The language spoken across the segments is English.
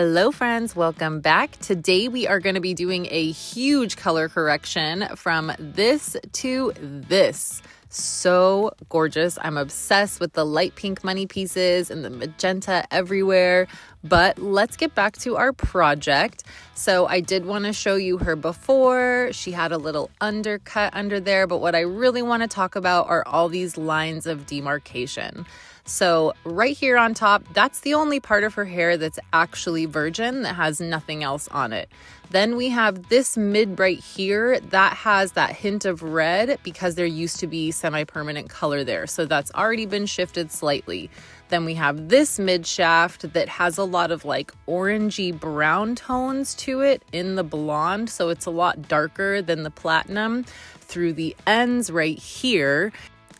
Hello friends, welcome back. Today we are going to be doing a huge color correction from this to this. So gorgeous. I'm obsessed with the light pink money pieces and the magenta everywhere. But let's get back to our project. So I did want to show you her before. She had a little undercut under there, but what I really want to talk about are all these lines of demarcation. So right here on top, that's the only part of her hair that's actually virgin that has nothing else on it. Then we have this mid right here that has that hint of red because there used to be semi-permanent color there. So that's already been shifted slightly. Then we have this mid shaft that has a lot of like orangey brown tones to it in the blonde. So it's a lot darker than the platinum through the ends right here.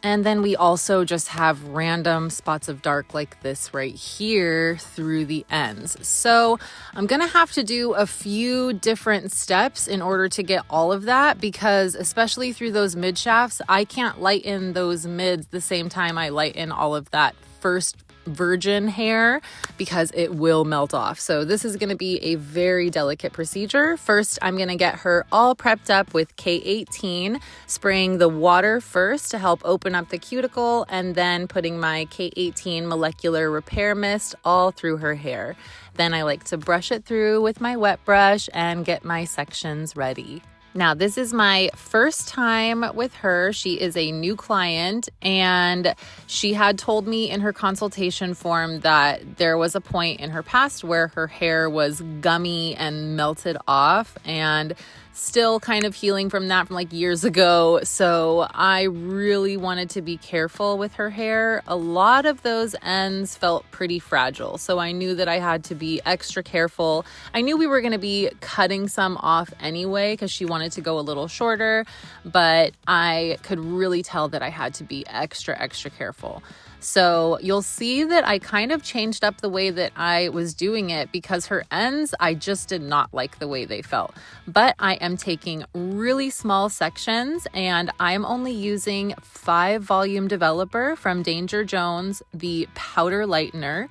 And then we also just have random spots of dark like this right here through the ends. So I'm gonna have to do a few different steps in order to get all of that, because especially through those mid shafts, I can't lighten those mids the same time I lighten all of that first virgin hair because it will melt off. So this is going to be a very delicate procedure. First, I'm going to get her all prepped up with K18, spraying the water first to help open up the cuticle, and then putting my K18 molecular repair mist all through her hair. Then I like to brush it through with my wet brush and get my sections ready. Now, this is my first time with her. She is a new client, and she had told me in her consultation form that there was a point in her past where her hair was gummy and melted off, and still kind of healing from that from like years ago. So I really wanted to be careful with her hair. A lot of those ends felt pretty fragile, so I knew that I had to be extra careful. I knew we were going to be cutting some off anyway because she wanted to go a little shorter, but I could really tell that I had to be extra careful. So you'll see that I kind of changed up the way that I was doing it because her ends, I just did not like the way they felt. But I am taking really small sections, and I'm only using 5 volume developer from Danger Jones, the powder lightener.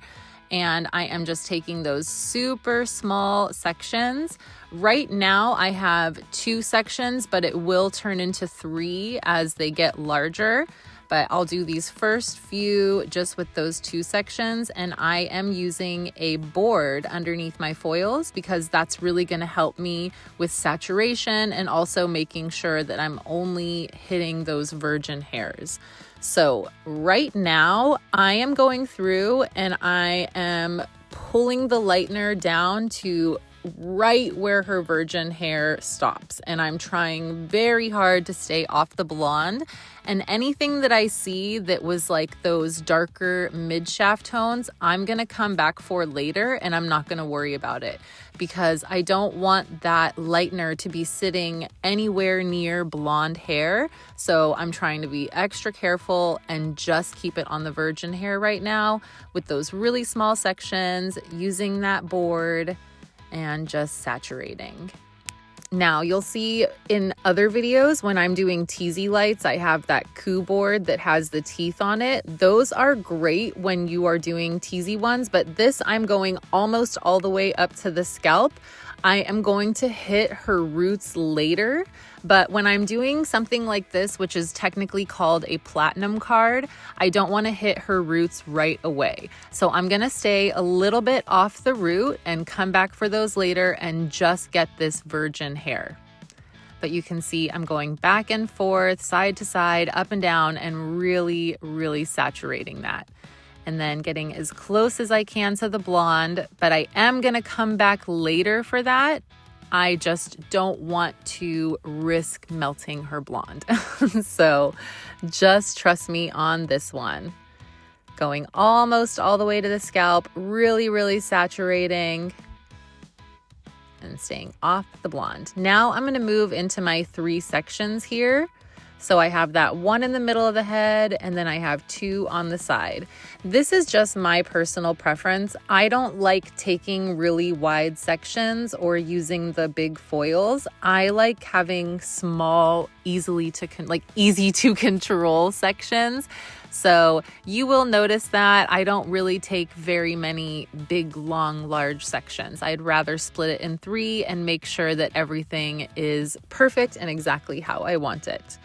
And I am just taking those super small sections. Right now I have 2 sections, but it will turn into 3 as they get larger. But I'll do these first few just with those 2 sections, and I am using a board underneath my foils because that's really going to help me with saturation and also making sure that I'm only hitting those virgin hairs. So right now I am going through and I am pulling the lightener down to right where her virgin hair stops, and I'm trying very hard to stay off the blonde, and anything that I see that was like those darker mid shaft tones, I'm gonna come back for later, and I'm not gonna worry about it because I don't want that lightener to be sitting anywhere near blonde hair. So I'm trying to be extra careful and just keep it on the virgin hair right now with those really small sections, using that board and just saturating. Now you'll see in other videos when I'm doing teasy lights, I have that coup board that has the teeth on it. Those are great when you are doing teasy ones, but this I'm going almost all the way up to the scalp. I am going to hit her roots later, but when I'm doing something like this, which is technically called a platinum card, I don't want to hit her roots right away. So I'm going to stay a little bit off the root and come back for those later and just get this virgin hair. But you can see I'm going back and forth, side to side, up and down, and really saturating that. And then getting as close as I can to the blonde, but I am going to come back later for that. I just don't want to risk melting her blonde. So just trust me on this one. Going almost all the way to the scalp, really saturating and staying off the blonde. Now I'm going to move into my 3 sections here. So I have that 1 in the middle of the head, and then I have 2 on the side. This is just my personal preference. I don't like taking really wide sections or using the big foils. I like having small, easy to control sections So you will notice that I don't really take very many big, long, large sections. I'd rather split it in 3 and make sure that everything is perfect and exactly how I want it.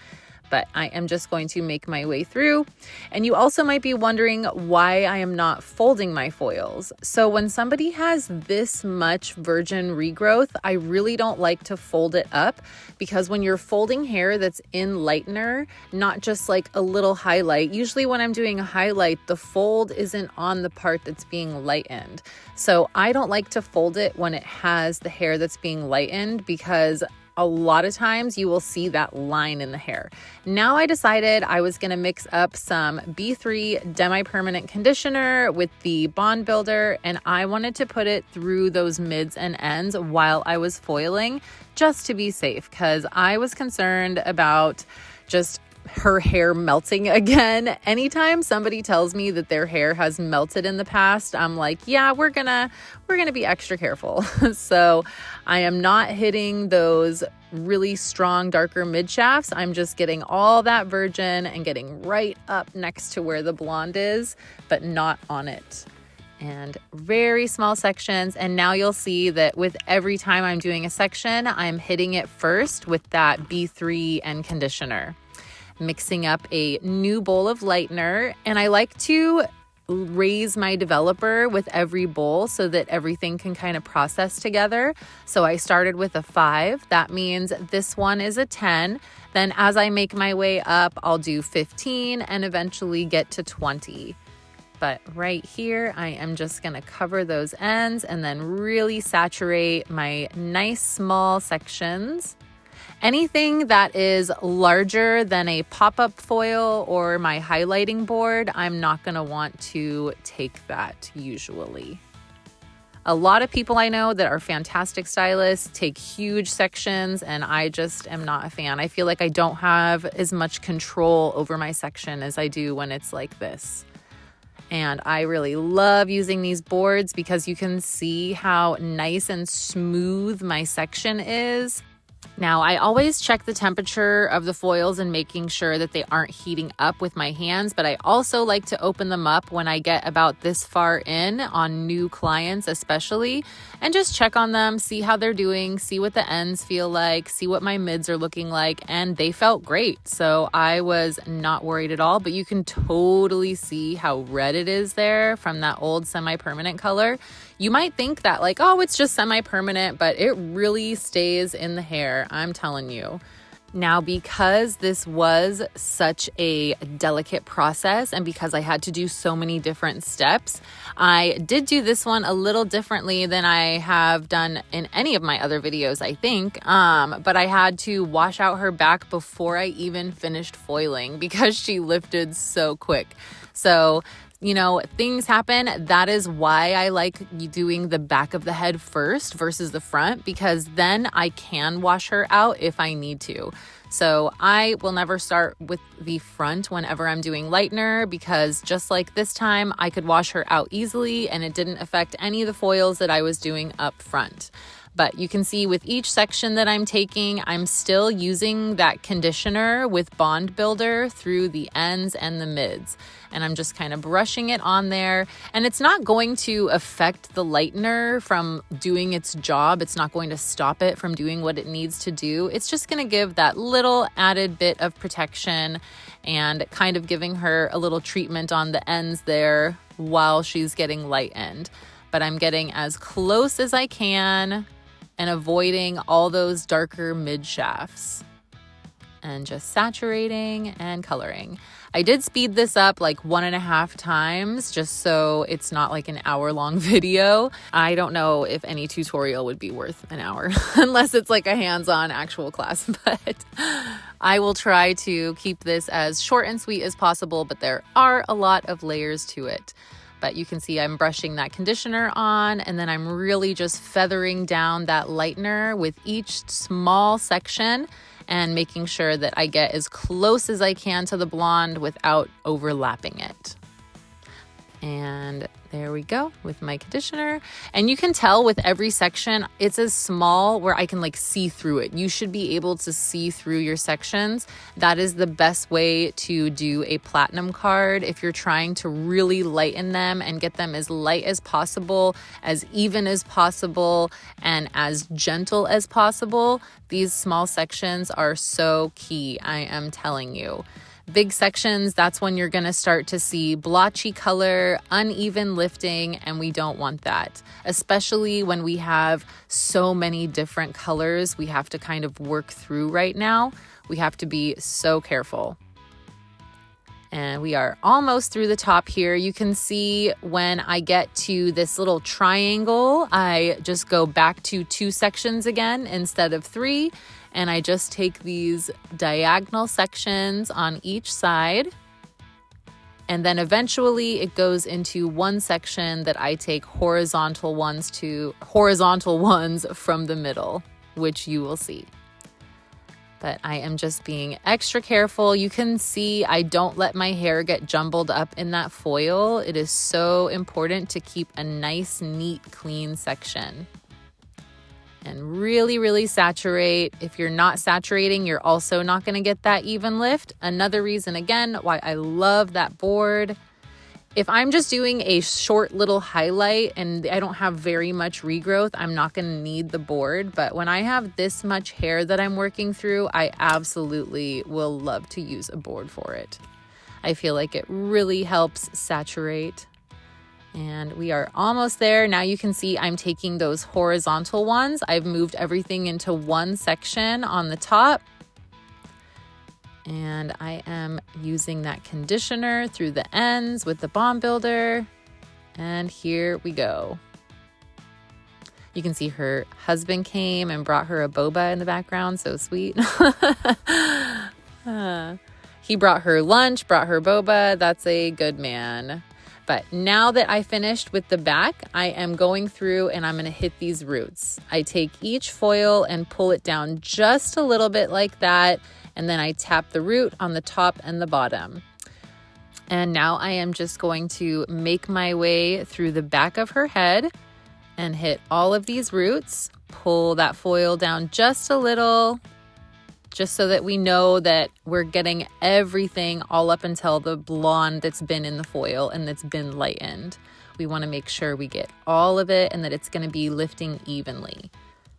But I am just going to make my way through. And you also might be wondering why I am not folding my foils. So when somebody has this much virgin regrowth, I really don't like to fold it up, because when you're folding hair that's in lightener, not just like a little highlight, usually when I'm doing a highlight, the fold isn't on the part that's being lightened. So I don't like to fold it when it has the hair that's being lightened, because a lot of times you will see that line in the hair. Now I decided I was going to mix up some B3 demi-permanent conditioner with the bond builder, and I wanted to put it through those mids and ends while I was foiling, just to be safe, because I was concerned about just her hair melting again. Anytime somebody tells me that their hair has melted in the past, I'm like, yeah, we're gonna be extra careful. So I am not hitting those really strong, darker mid shafts. I'm just getting all that virgin and getting right up next to where the blonde is, but not on it. And very small sections. And now you'll see that with every time I'm doing a section, I'm hitting it first with that B3 and conditioner. Mixing up a new bowl of lightener, and I like to raise my developer with every bowl so that everything can kind of process together. So I started with a 5. That means this one is a 10. Then as I make my way up, I'll do 15 and eventually get to 20. But right here, I am just going to cover those ends and then really saturate my nice small sections. Anything that is larger than a pop-up foil or my highlighting board, I'm not going to want to take that usually. A lot of people I know that are fantastic stylists take huge sections, and I just am not a fan. I feel like I don't have as much control over my section as I do when it's like this. And I really love using these boards because you can see how nice and smooth my section is. Now, I always check the temperature of the foils and making sure that they aren't heating up with my hands, but I also like to open them up when I get about this far in on new clients especially, and just check on them, see how they're doing, see what the ends feel like, see what my mids are looking like, and they felt great. So I was not worried at all, but you can totally see how red it is there from that old semi-permanent color. You might think that like, oh, it's just semi-permanent, but it really stays in the hair, I'm telling you. Now, because this was such a delicate process and because I had to do so many different steps, I did do this one a little differently than I have done in any of my other videos, I think. But I had to wash out her back before I even finished foiling because she lifted so quick. So things happen. That is why I like doing the back of the head first versus the front, because then I can wash her out if I need to. So I will never start with the front whenever I'm doing lightener, because just like this time, I could wash her out easily and it didn't affect any of the foils that I was doing up front. But you can see with each section that I'm taking, I'm still using that conditioner with bond builder through the ends and the mids. And I'm just kind of brushing it on there. And it's not going to affect the lightener from doing its job. It's not going to stop it from doing what it needs to do. It's just going to give that little added bit of protection and kind of giving her a little treatment on the ends there while she's getting lightened. But I'm getting as close as I can and avoiding all those darker mid shafts and just saturating and coloring. I did speed this up like 1.5 times just so it's not like an hour-long video. I don't know if any tutorial would be worth an hour unless it's like a hands-on actual class, but I will try to keep this as short and sweet as possible, but there are a lot of layers to it. But you can see I'm brushing that conditioner on, and then I'm really just feathering down that lightener with each small section and making sure that I get as close as I can to the blonde without overlapping it. And there we go with my conditioner. And you can tell with every section, it's as small where I can like see through it. You should be able to see through your sections. That is the best way to do a platinum card. If you're trying to really lighten them and get them as light as possible, as even as possible, and as gentle as possible, these small sections are so key, I am telling you. Big sections, that's when you're gonna start to see blotchy color, uneven lifting, and we don't want that. Especially when we have so many different colors we have to kind of work through right now. We have to be so careful. And we are almost through the top here. You can see when I get to this little triangle, I just go back to 2 sections again instead of 3. And I just take these diagonal sections on each side. And then eventually it goes into one section that I take horizontal ones from the middle, which you will see. But I am just being extra careful. You can see I don't let my hair get jumbled up in that foil. It is so important to keep a nice, neat, clean section. And really, really saturate. If you're not saturating, you're also not going to get that even lift. Another reason, again, why I love that board. If I'm just doing a short little highlight and I don't have very much regrowth, I'm not going to need the board. But when I have this much hair that I'm working through, I absolutely will love to use a board for it. I feel like it really helps saturate. And we are almost there. Now you can see I'm taking those horizontal ones. I've moved everything into one section on the top. And I am using that conditioner through the ends with the Bond Builder. And here we go. You can see her husband came and brought her a boba in the background. So sweet. He brought her lunch, brought her boba. That's a good man. But now that I finished with the back, I am going through and I'm going to hit these roots. I take each foil and pull it down just a little bit like that. And then I tap the root on the top and the bottom. And now I am just going to make my way through the back of her head and hit all of these roots. Pull that foil down just a little, just so that we know that we're getting everything all up until the blonde that's been in the foil and that's been lightened. We want to make sure we get all of it and that it's going to be lifting evenly.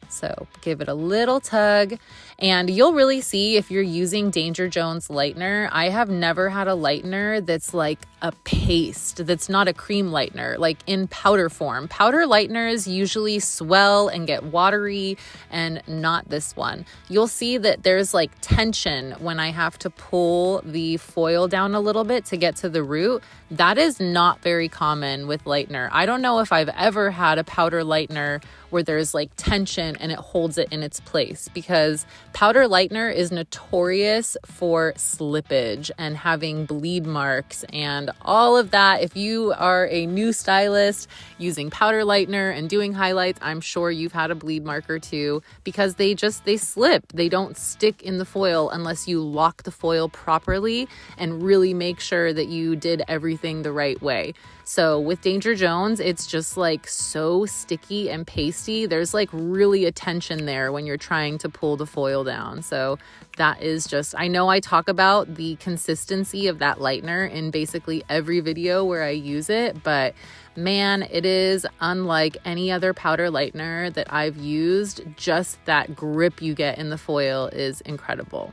So give it a little tug and you'll really see if you're using Danger Jones lightener. I have never had a lightener that's like a paste, that's not a cream lightener, like in powder form. Powder lighteners usually swell and get watery and not this one. You'll see that there's like tension when I have to pull the foil down a little bit to get to the root. That is not very common with lightener. I don't know if I've ever had a powder lightener where there's like tension and it holds it in its place, because powder lightener is notorious for slippage and having bleed marks and all of that. If you are a new stylist using powder lightener and doing highlights, I'm sure you've had a bleed mark or two, because they slip. They don't stick in the foil unless you lock the foil properly and really make sure that you did everything the right way. So with Danger Jones, it's just like so sticky and pasty. There's like really a tension there when you're trying to pull the foil down. So that is just, I know I talk about the consistency of that lightener in basically every video where I use it, but man, it is unlike any other powder lightener that I've used. Just that grip you get in the foil is incredible.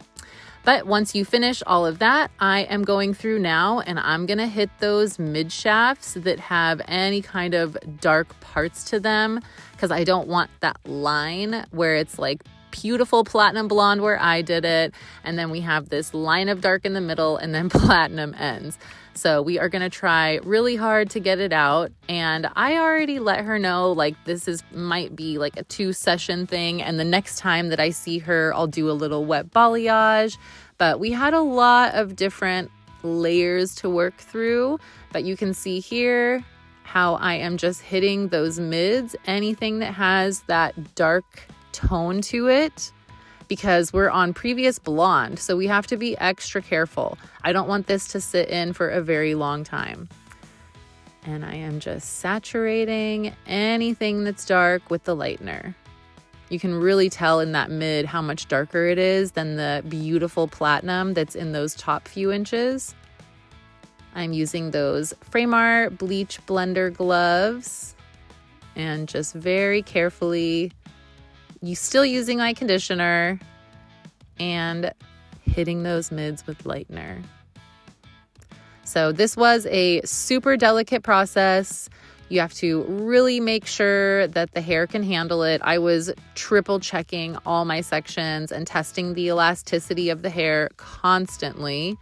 But once you finish all of that, I am going through now and I'm going to hit those mid shafts that have any kind of dark parts to them, because I don't want that line where it's like beautiful platinum blonde where I did it, and then we have this line of dark in the middle and then platinum ends. So we are going to try really hard to get it out. And I already let her know, like, might be like a 2-session thing. And the next time that I see her, I'll do a little wet balayage. But we had a lot of different layers to work through. But you can see here how I am just hitting those mids, anything that has that dark tone to it, because we're on previous blonde, so we have to be extra careful. I don't want this to sit in for a very long time. And I am just saturating anything that's dark with the lightener. You can really tell in that mid how much darker it is than the beautiful platinum that's in those top few inches. I'm using those Framar Bleach Blender gloves and just very carefully, still using my conditioner and hitting those mids with lightener. So this was a super delicate process. You have to really make sure that the hair can handle it. I was triple checking all my sections and testing the elasticity of the hair constantly.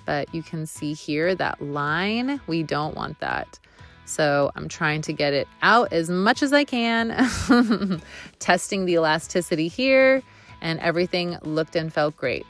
But you can see here that line, we don't want that. So I'm trying to get it out as much as I can, testing the elasticity here, and everything looked and felt great.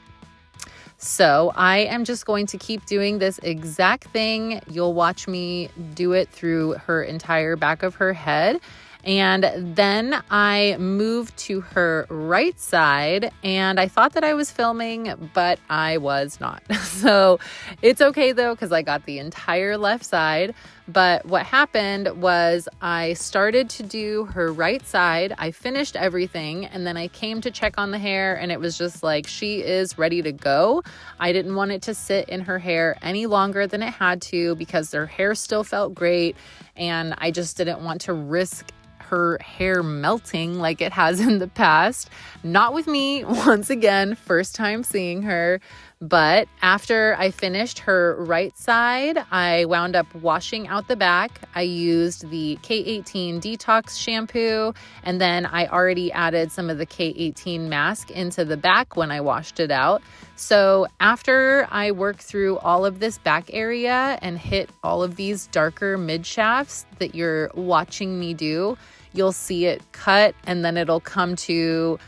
So I am just going to keep doing this exact thing. You'll watch me do it through her entire back of her head. And then I moved to her right side, and I thought that I was filming, but I was not. So it's okay though, because I got the entire left side. But what happened was I started to do her right side. I finished everything, and then I came to check on the hair, and it was just like, she is ready to go. I didn't want it to sit in her hair any longer than it had to because her hair still felt great, and I just didn't want to risk her hair melting like it has in the past. Not with me, once again, first time seeing her. But after I finished her right side, I wound up washing out the back. I used the K18 Detox shampoo, and then I already added some of the K18 mask into the back when I washed it out. So after I work through all of this back area and hit all of these darker mid shafts that you're watching me do, you'll see it cut, and then it'll come to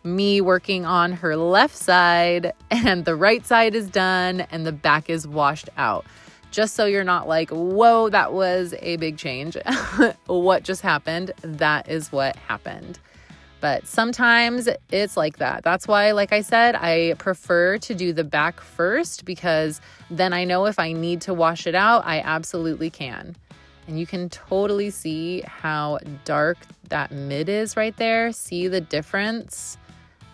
me working on her left side, and the right side is done and the back is washed out. Just so you're not like, whoa, that was a big change. What just happened? That is what happened. But sometimes it's like that. That's why, like I said, I prefer to do the back first, because then I know if I need to wash it out, I absolutely can. And you can totally see how dark that mid is right there. See the difference?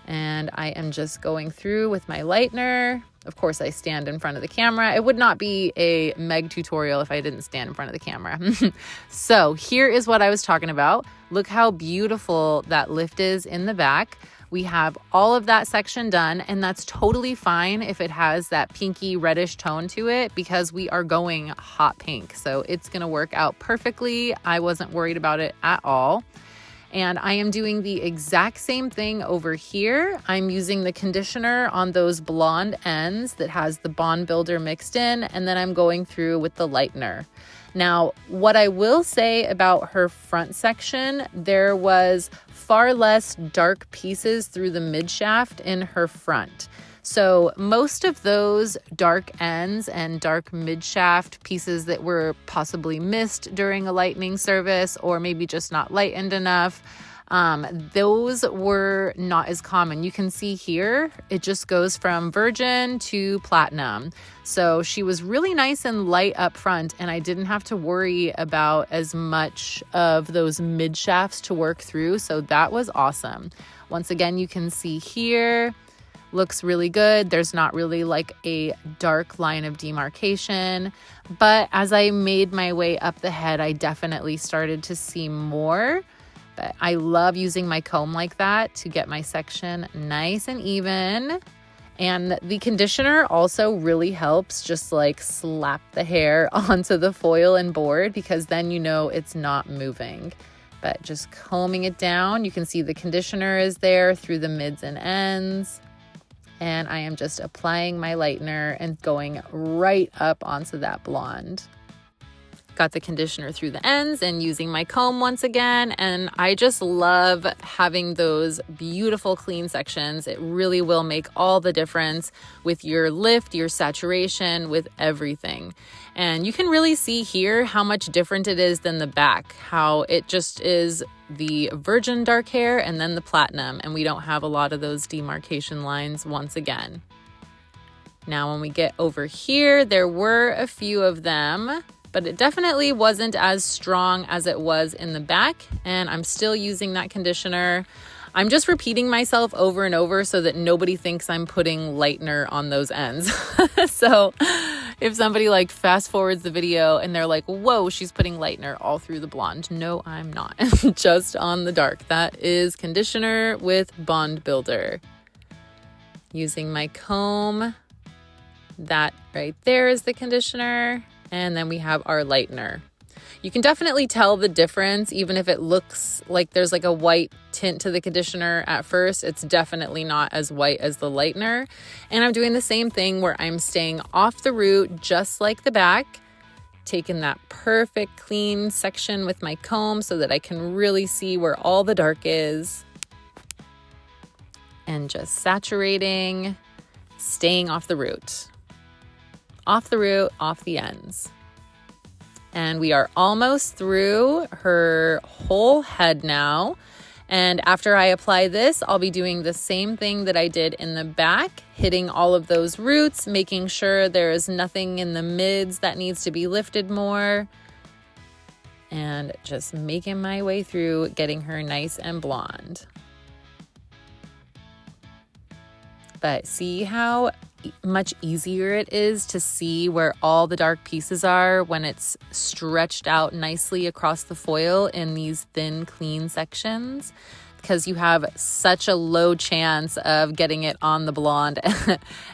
And I am just going through with my lightener. Of course, I stand in front of the camera. It would not be a Meg tutorial if I didn't stand in front of the camera. So here is what I was talking about. Look how beautiful that lift is in the back. We have all of that section done, and that's totally fine if it has that pinky reddish tone to it, because we are going hot pink. So it's gonna work out perfectly. I wasn't worried about it at all. And I am doing the exact same thing over here. I'm using the conditioner on those blonde ends that has the Bond Builder mixed in, and then I'm going through with the lightener. Now, what I will say about her front section, there was far less dark pieces through the mid shaft in her front. So most of those dark ends and dark mid-shaft pieces that were possibly missed during a lightening service, or maybe just not lightened enough, those were not as common. You can see here, it just goes from virgin to platinum. So she was really nice and light up front, and I didn't have to worry about as much of those mid-shafts to work through. So that was awesome. Once again, you can see here, looks really good. There's not really like a dark line of demarcation, but as I made my way up the head, I definitely started to see more. But I love using my comb like that to get my section nice and even. And the conditioner also really helps just like slap the hair onto the foil and board, because then you know it's not moving. But just combing it down, you can see the conditioner is there through the mids and ends. And I am just applying my lightener and going right up onto that blonde. Got the conditioner through the ends and using my comb once again. And I just love having those beautiful clean sections. It really will make all the difference with your lift, your saturation, with everything. And you can really see here how much different it is than the back, how it just is the virgin dark hair and then the platinum, and we don't have a lot of those demarcation lines once again. Now when we get over here, there were a few of them, but it definitely wasn't as strong as it was in the back, and I'm still using that conditioner. I'm just repeating myself over and over so that nobody thinks I'm putting lightener on those ends. So if somebody like fast forwards the video and they're like, whoa, she's putting lightener all through the blonde. No, I'm not. Just on the dark. That is conditioner with Bond Builder. Using my comb. That right there is the conditioner. And then we have our lightener. You can definitely tell the difference, even if it looks like there's like a white tint to the conditioner at first. It's definitely not as white as the lightener. And I'm doing the same thing where I'm staying off the root, just like the back, taking that perfect clean section with my comb so that I can really see where all the dark is. And just saturating, staying off the root. Off the root, off the ends. And we are almost through her whole head now. And after I apply this, I'll be doing the same thing that I did in the back, hitting all of those roots, making sure there is nothing in the mids that needs to be lifted more. And just making my way through, getting her nice and blonde. But see how much easier it is to see where all the dark pieces are when it's stretched out nicely across the foil in these thin, clean sections, because you have such a low chance of getting it on the blonde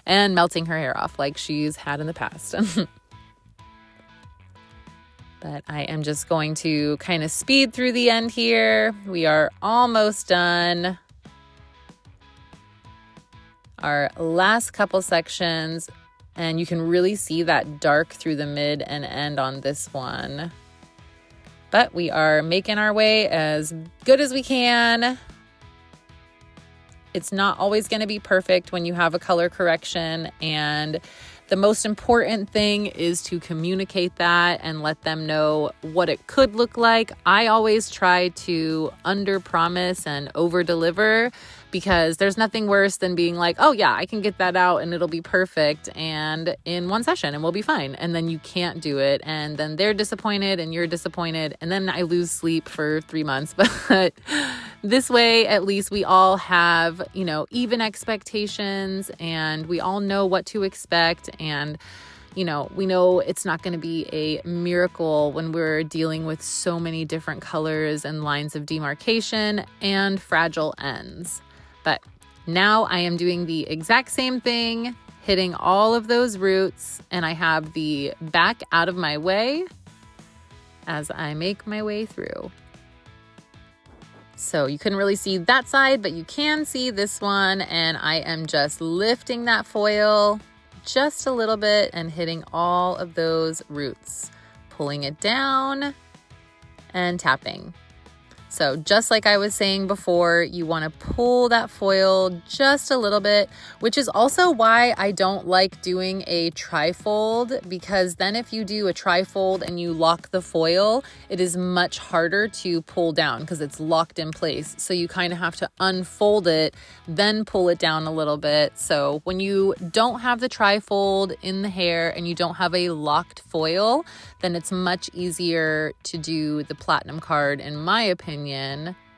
and melting her hair off like she's had in the past. But I am just going to kind of speed through the end here. We are almost done. Our last couple sections, and you can really see that dark through the mid and end on this one. But we are making our way as good as we can. It's not always going to be perfect when you have a color correction, and the most important thing is to communicate that and let them know what it could look like. I always try to under-promise and over-deliver, because there's nothing worse than being like, oh yeah, I can get that out and it'll be perfect and in one session and we'll be fine. And then you can't do it. And then they're disappointed and you're disappointed. And then I lose sleep for 3 months. But this way, at least we all have, even expectations, and we all know what to expect. And we know it's not going to be a miracle when we're dealing with so many different colors and lines of demarcation and fragile ends. But now I am doing the exact same thing, hitting all of those roots, and I have the back out of my way as I make my way through. So you couldn't really see that side, but you can see this one, and I am just lifting that foil just a little bit and hitting all of those roots, pulling it down and tapping. So just like I was saying before, you want to pull that foil just a little bit, which is also why I don't like doing a trifold, because then if you do a trifold and you lock the foil, it is much harder to pull down because it's locked in place. So you kind of have to unfold it, then pull it down a little bit. So when you don't have the trifold in the hair and you don't have a locked foil, then it's much easier to do the platinum card, in my opinion,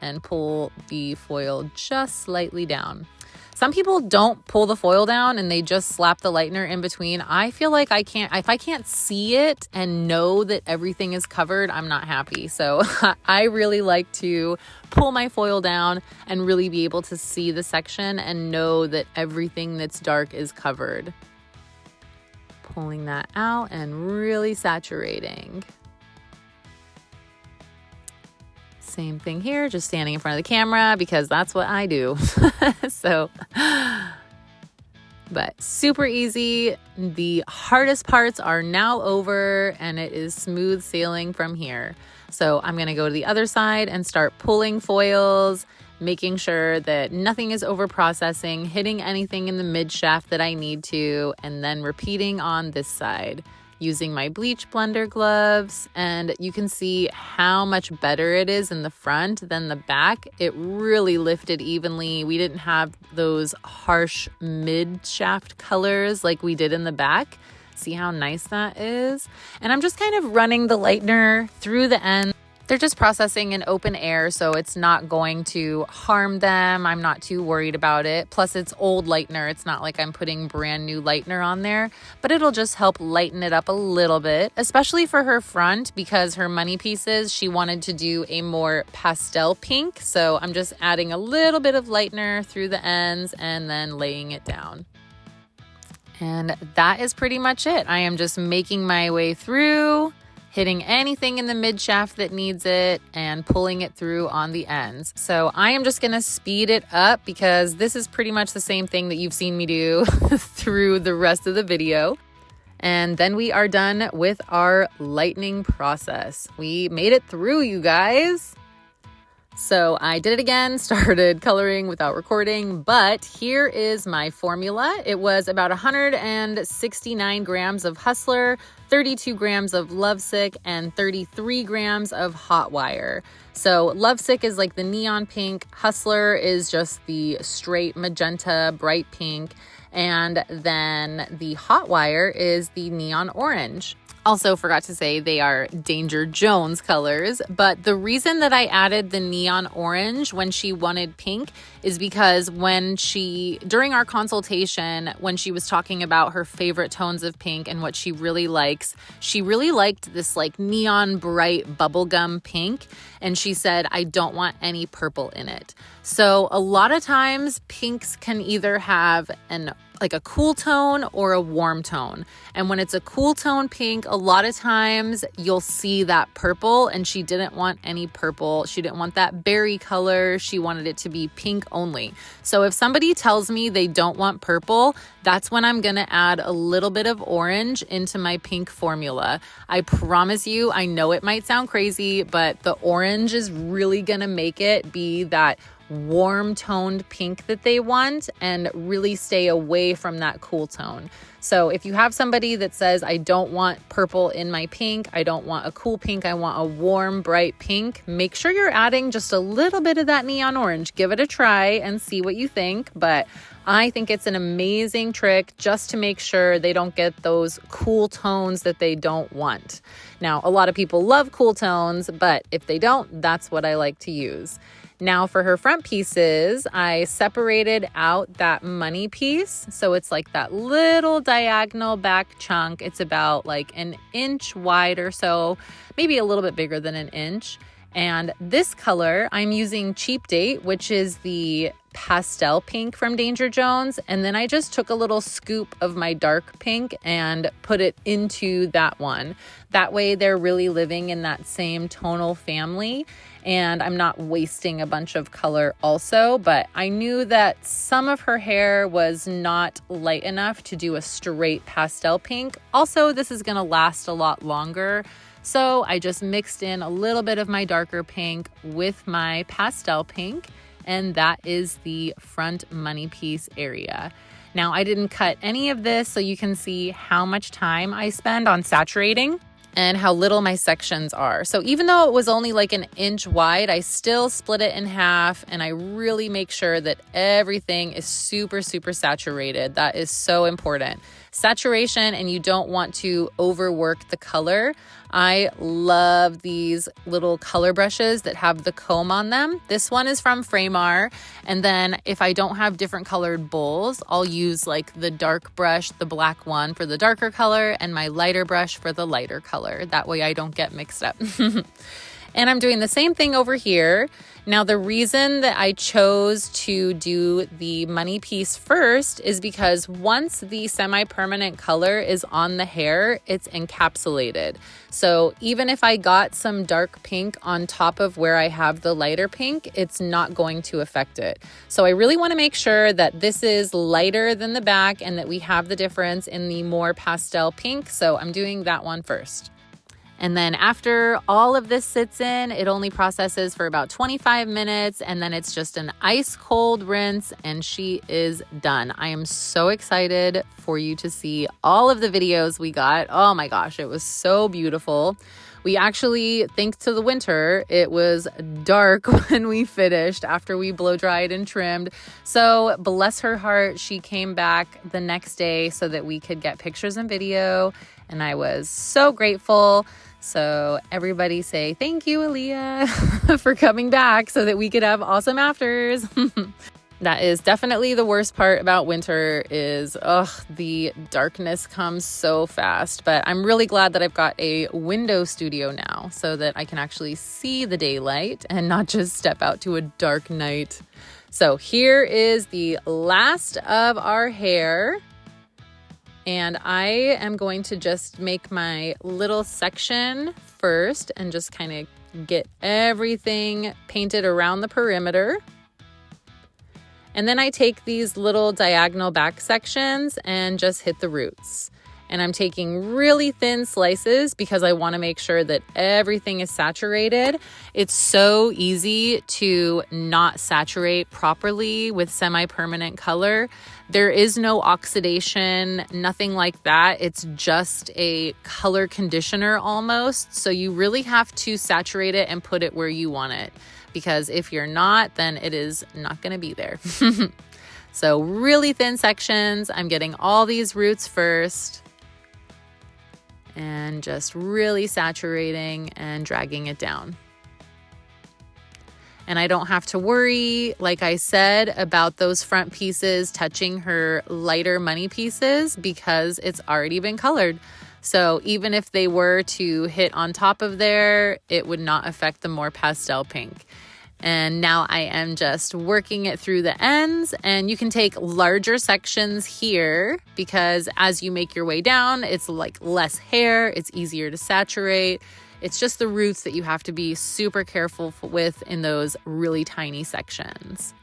and pull the foil just slightly down. Some people don't pull the foil down and they just slap the lightener in between. I feel like if I can't see it and know that everything is covered, I'm not happy. So I really like to pull my foil down and really be able to see the section and know that everything that's dark is covered. Pulling that out and really saturating. Same thing here, just standing in front of the camera because that's what I do. But super easy. The hardest parts are now over and it is smooth sailing from here. So I'm going to go to the other side and start pulling foils, making sure that nothing is over processing, hitting anything in the mid shaft that I need to, and then repeating on this side using my bleach blender gloves. And you can see how much better it is in the front than the back. It really lifted evenly. We didn't have those harsh mid shaft colors like we did in the back. See how nice that is? And I'm just kind of running the lightener through the end. They're just processing in open air, so it's not going to harm them. I'm not too worried about it. Plus, it's old lightener. It's not like I'm putting brand new lightener on there, but it'll just help lighten it up a little bit, especially for her front, because her money pieces, she wanted to do a more pastel pink. So I'm just adding a little bit of lightener through the ends and then laying it down. And that is pretty much it. I am just making my way through, hitting anything in the mid shaft that needs it and pulling it through on the ends. So I am just gonna speed it up because this is pretty much the same thing that you've seen me do through the rest of the video. And then we are done with our lightening process. We made it through, you guys. So I did it again, started coloring without recording, but here is my formula. It was about 169 grams of Hustler, 32 grams of Lovesick, and 33 grams of Hot Wire. So Lovesick is like the neon pink, Hustler is just the straight magenta, bright pink, and then the Hot Wire is the neon orange. Also forgot to say they are Danger Jones colors, but the reason that I added the neon orange when she wanted pink is because during our consultation, when she was talking about her favorite tones of pink and what she really likes, she really liked this like neon bright bubblegum pink. And she said, I don't want any purple in it. So a lot of times pinks can either have like a cool tone or a warm tone. And when it's a cool tone pink, a lot of times you'll see that purple, and she didn't want any purple. She didn't want that berry color. She wanted it to be pink only. So if somebody tells me they don't want purple, that's when I'm gonna add a little bit of orange into my pink formula. I promise you, I know it might sound crazy, but the orange is really gonna make it be that warm toned pink that they want and really stay away from that cool tone. So if you have somebody that says, I don't want purple in my pink, I don't want a cool pink, I want a warm, bright pink, make sure you're adding just a little bit of that neon orange. Give it a try and see what you think. But I think it's an amazing trick just to make sure they don't get those cool tones that they don't want. Now, a lot of people love cool tones, but if they don't, that's what I like to use. Now for her front pieces, I separated out that money piece. So it's like that little diagonal back chunk. It's about like an inch wide or so, maybe a little bit bigger than an inch. And this color, I'm using Cheap Date, which is the pastel pink from Danger Jones. And then I just took a little scoop of my dark pink and put it into that one. That way they're really living in that same tonal family. And I'm not wasting a bunch of color also, but I knew that some of her hair was not light enough to do a straight pastel pink. Also, this is gonna last a lot longer. So I just mixed in a little bit of my darker pink with my pastel pink, and that is the front money piece area. Now, I didn't cut any of this, so you can see how much time I spend on saturating and how little my sections are. So even though it was only like an inch wide, I still split it in half, and I really make sure that everything is super, super saturated. That is so important. Saturation, and you don't want to overwork the color. I love these little color brushes that have the comb on them. This one is from Framar. And then if I don't have different colored bowls, I'll use like the dark brush, the black one for the darker color, and my lighter brush for the lighter color. That way I don't get mixed up. And I'm doing the same thing over here. Now, the reason that I chose to do the money piece first is because once the semi-permanent color is on the hair, it's encapsulated. So even if I got some dark pink on top of where I have the lighter pink, it's not going to affect it. So I really want to make sure that this is lighter than the back and that we have the difference in the more pastel pink. So I'm doing that one first. And then after all of this sits in, it only processes for about 25 minutes, and then it's just an ice cold rinse, and she is done. I am so excited for you to see all of the videos we got. Oh my gosh, it was so beautiful. We actually, thanks to the winter, it was dark when we finished after we blow dried and trimmed. So bless her heart, she came back the next day so that we could get pictures and video. And I was so grateful. So everybody say thank you, Aaliyah, for coming back so that we could have awesome afters. That is definitely the worst part about winter is, the darkness comes so fast. But I'm really glad that I've got a window studio now so that I can actually see the daylight and not just step out to a dark night. So here is the last of our hair. And I am going to just make my little section first and just kind of get everything painted around the perimeter. And then I take these little diagonal back sections and just hit the roots. And I'm taking really thin slices because I want to make sure that everything is saturated. It's so easy to not saturate properly with semi-permanent color. There is no oxidation, nothing like that. It's just a color conditioner almost. So you really have to saturate it and put it where you want it. Because if you're not, then it is not going to be there. So really thin sections. I'm getting all these roots first and just really saturating and dragging it down. And I don't have to worry, like I said, about those front pieces touching her lighter money pieces because it's already been colored. So even if they were to hit on top of there, it would not affect the more pastel pink. And now I am just working it through the ends, and you can take larger sections here because as you make your way down, it's like less hair, it's easier to saturate. It's just the roots that you have to be super careful with in those really tiny sections.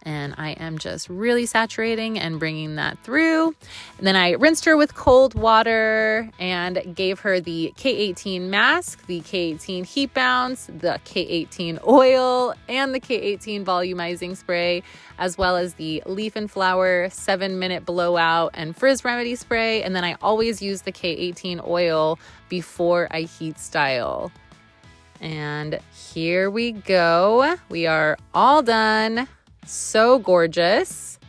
And I am just really saturating and bringing that through. And then I rinsed her with cold water and gave her the K18 mask, the K18 heat bounce, the K18 oil, and the K18 volumizing spray, as well as the leaf and flower 7-minute blowout and frizz remedy spray. And then I always use the K18 oil before I heat style. And here we go. We are all done. So gorgeous.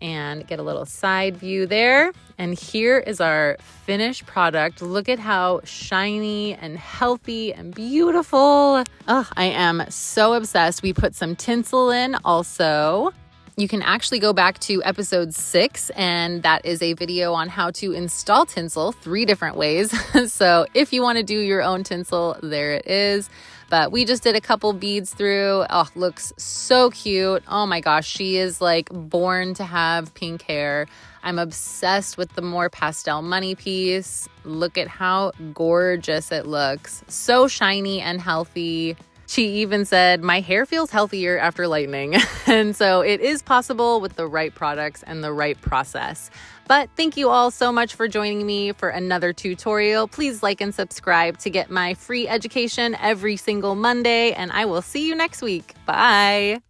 And get a little side view there. And here is our finished product. Look at how shiny and healthy and beautiful. Oh, I am so obsessed. We put some tinsel in also. You can actually go back to episode 6, and that is a video on how to install tinsel 3 different ways. So if you want to do your own tinsel, there it is. But we just did a couple beads through. Oh, looks so cute. Oh my gosh, she is like born to have pink hair. I'm obsessed with the more pastel money piece. Look at how gorgeous it looks. So shiny and healthy. She even said, my hair feels healthier after lightening. And so it is possible with the right products and the right process. But thank you all so much for joining me for another tutorial. Please like and subscribe to get my free education every single Monday, and I will see you next week. Bye.